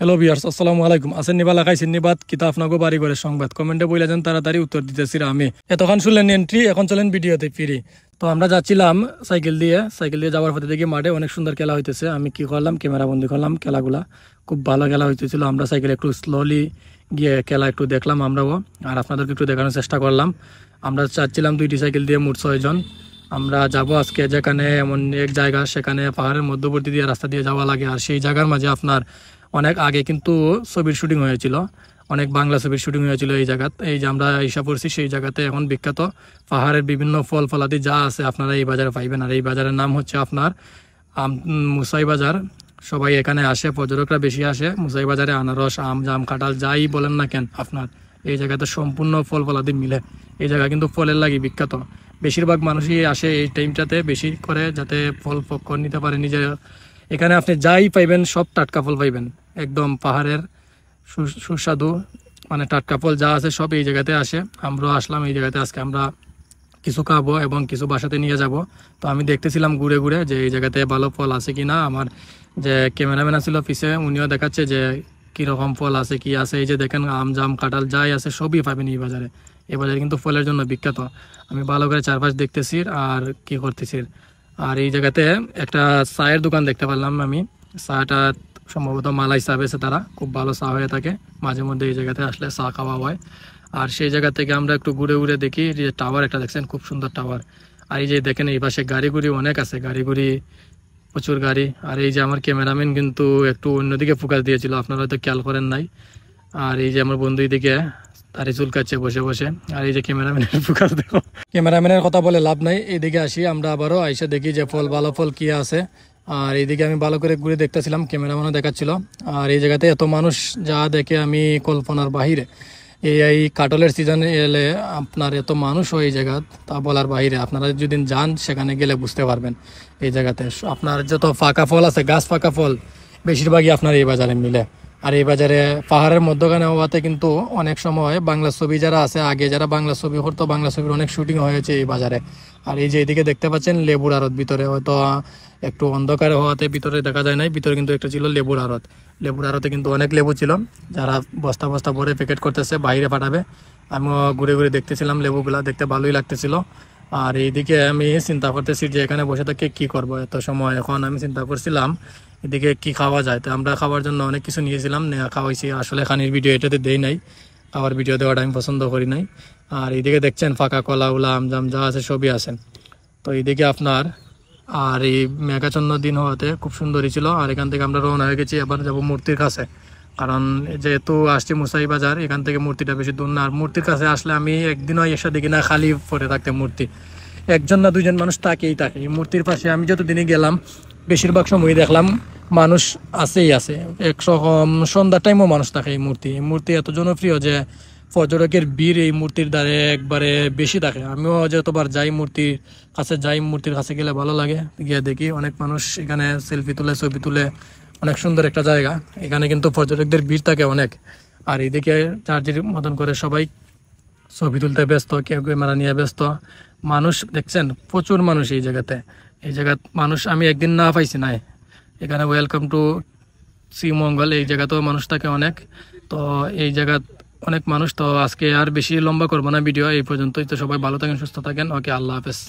Hello viewers, আসসালামু আলাইকুম। আছেন নিবা লাগাইছেন নিবাদ কিতা আপনাকে বাড়ি করে সংবাদ কমেন্টে বইলা যান, তাড়াতাড়ি উত্তর দিতেছি আমি। এতক্ষণ শুনলেন এন্ট্রি, এখন চলেন ভিডিওতে ফিরি। তো আমরা যাচ্ছিলাম সাইকেল দিয়ে যাওয়ার পথে দেখি মাঠে অনেক সুন্দর খেলা হইতেছে। আমি কি করলাম, ক্যামেরা বন্দি করলাম খেলাগুলা। খুব ভালো খেলা হইতেছিল। আমরা সাইকেল একটু স্লোলি গিয়ে খেলা একটু দেখলাম আমরাও, আর আপনাদেরকে একটু দেখানোর চেষ্টা করলাম। আমরা চাচ্ছিলাম 2টি সাইকেল দিয়ে মোট 6 জন আমরা যাব আজকে, যেখানে এমন এক জায়গা, সেখানে পাহাড়ের মধ্যবর্তী দিয়ে রাস্তা দিয়ে যাওয়া লাগে। আর সেই জায়গার মাঝে আপনার অনেক আগে কিন্তু ছবির শুটিং হয়েছিল, অনেক বাংলা ছবির শুটিং হয়েছিল এই জায়গাত। এই যে আমরা ইসা পড়ছি সেই জায়গাতে এখন বিখ্যাত পাহাড়ের বিভিন্ন ফল ফলাদি যা আছে আপনারা এই বাজারে পাইবেন। আর এই বাজারের নাম হচ্ছে আপনার মুসাই বাজার। সবাই এখানে আসে, পর্যটকরা বেশি আসে। মুসাই বাজারে আনারস, আম, জাম, কাঁঠাল যাই বলেন না কেন আপনার এই জায়গাতে সম্পূর্ণ ফল ফলাদি মিলে। এই জায়গা কিন্তু ফলের লাগি বিখ্যাত। বেশিরভাগ মানুষই আসে এই টাইমটাতে বেশি করে, যাতে ফল পক্কর নিতে পারে নিজে। এখানে আপনি যাই পাইবেন সব টাটকা ফল পাইবেন, একদম পাহাড়ের সুস্বাদু মানে টাটকা ফল যা আছে সব এই জায়গাতে আসে। আমরাও আসলাম এই জায়গাতে। আজকে আমরা কিছু খাবো এবং কিছু বাসাতে নিয়ে যাব। তো আমি দেখতেছিলাম ঘুরে ঘুরে যে এই জায়গাতে ভালো ফল আছে কিনা। আমার যে ক্যামেরাম্যান ছিল পিছে, উনিও দেখাচ্ছে যে কীরকম ফল আছে কি আছে। এই যে দেখেন আম, জাম, কাঁঠাল যাই আছে সবই পাবেন এই বাজারে। এই বাজারে কিন্তু ফলের জন্য বিখ্যাত। আমি ভালো করে চারপাশ দেখতেছি আর কি করতেছি। আর এই জায়গাতে একটা চায়ের দোকান দেখতে পারলাম আমি। চাটা সম্ভবত মালাই চা বেছে তারা, খুব ভালো চা হয়ে থাকে। মাঝে মধ্যে এই জায়গাতে আসলে চা খাওয়া হয়। আর সেই জায়গা থেকে আমরা একটু ঘুরে ঘুরে দেখি যে টাওয়ার একটা দেখছেন, খুব সুন্দর টাওয়ার। আর এই যে দেখেন এই পাশে গাড়ি গুড়ি অনেক আছে, গাড়ি গুড়ি প্রচুর গাড়ি। আর এই যে আমার ক্যামেরাম্যান কিন্তু একটু অন্যদিকে ফোকাস দিয়েছিল, আপনারা হয়তো খেয়াল করেন নাই। আর এই যে আমার বন্ধু এদিকে তারই চুলকাচ্ছে বসে বসে। আর এই যে ক্যামেরাম্যানের ফোকাস দেখো, ক্যামেরাম্যানের কথা বলে লাভ নাই। এইদিকে আসি আমরা আবারও আইসা দেখি যে ফল ভালো ফল কি আছে। আর এইদিকে আমি ভালো করে ঘুরে দেখতেছিলাম, ক্যামেরাম্যানও দেখাচ্ছিল। আর এই জায়গাতে এত মানুষ যা দেখে আমি কল্পনার বাহিরে। এই কাটলের সিজনে এলে আপনার এত মানুষ হয় এই জায়গা, তা বলার বাহিরে। আপনারা যদি যান সেখানে গেলে বুঝতে পারবেন। এই জায়গাতে আপনার যত ফাঁকা ফল আছে, গাছ ফাঁকা ফল বেশিরভাগই আপনার এই বাজারে মিলে। আর এই বাজারে পাহাড়ের মধ্যখানে হওয়াতে কিন্তু অনেক সময় বাংলা ছবি যারা আছে, আগে যারা বাংলা ছবি করতো, বাংলা ছবির অনেক শুটিং হয়েছে এই বাজারে। আর এই যে এদিকে দেখতে পাচ্ছেন লেবুর আড়ত, ভিতরে হয়তো একটু অন্ধকার হওয়াতে ভিতরে দেখা যায় নাই। ভিতরে কিন্তু একটা ছিল লেবুর আড়ত। লেবুর আড়তে কিন্তু অনেক লেবু ছিল, যারা বস্তা বস্তা ভরে প্যাকেট করতেছে বাইরে পাঠাবে। আমিও ঘুরে ঘুরে দেখতেছিলাম লেবুগুলা, দেখতে ভালোই লাগতেছিল। আর এইদিকে আমি চিন্তা করতেছি যে এখানে বসে থেকে কি করব এত সময়। এখন আমি চিন্তা করছিলাম এদিকে কি খাওয়া যায়। তো আমরা খাওয়ার জন্য অনেক কিছু নিয়েছিলাম, খাওয়াইছি। আসলে খানির ভিডিও এটাতে দেই নাই, খাওয়ার ভিডিও দেওয়াটা আমি পছন্দ করি নাই। আর এইদিকে দেখছেন ফাঁকা কলা উলা আম জাম যা আছে সবই আছেন। তো এইদিকে আপনার আর এই মেঘাচ্ছন্ন দিন হওয়াতে খুব সুন্দরই ছিল। আর এখান থেকে আমরা রওনা হয়ে গেছি, এবার যাব মূর্তির কাছে। কারণ যেহেতু আসছি মুসাই বাজার, এখান থেকে মূর্তিটা বেশি দূর না। আর মূর্তির কাছে আসলে আমি একদিনও এসে দেখি না খালি পড়ে থাকতে মূর্তি। একজন না দুইজন মানুষ তাকেই থাকে এই মূর্তির পাশে। আমি যতদিনই গেলাম বেশিরভাগ সময় দেখলাম মানুষ আছেই আছে। সন্ধ্যার টাইমও মানুষ থাকে। এই মূর্তি এত জনপ্রিয় যে পর্যটকের ভিড় এই মূর্তির দ্বারে একবারে বেশি থাকে। আমিও যতবার যাই মূর্তির কাছে গেলে ভালো লাগে। গিয়ে দেখি অনেক মানুষ এখানে সেলফি তুলে, ছবি তুলে। অনেক সুন্দর একটা জায়গা, এখানে কিন্তু পর্যটকদের ভিড় থাকে অনেক। আর এদিকে চার্জের মতন করে সবাই ছবি তুলতে ব্যস্ত, কেউ ক্যামেরা নিয়ে ব্যস্ত। মানুষ দেখছেন প্রচুর মানুষ এই জায়গাতে। এই জায়গাত মানুষ আমি একদিন না পাইছি নাই। এখানে ওয়েলকাম টু শ্রীমঙ্গল, এই জায়গাতেও মানুষ থাকে অনেক। তো এই জায়গা অনেক মানুষ। তো আজকে আর বেশি লম্বা করবো না ভিডিও, এই পর্যন্তই। তো সবাই ভালো থাকেন, সুস্থ থাকেন। ওকে, আল্লাহ হাফেজ।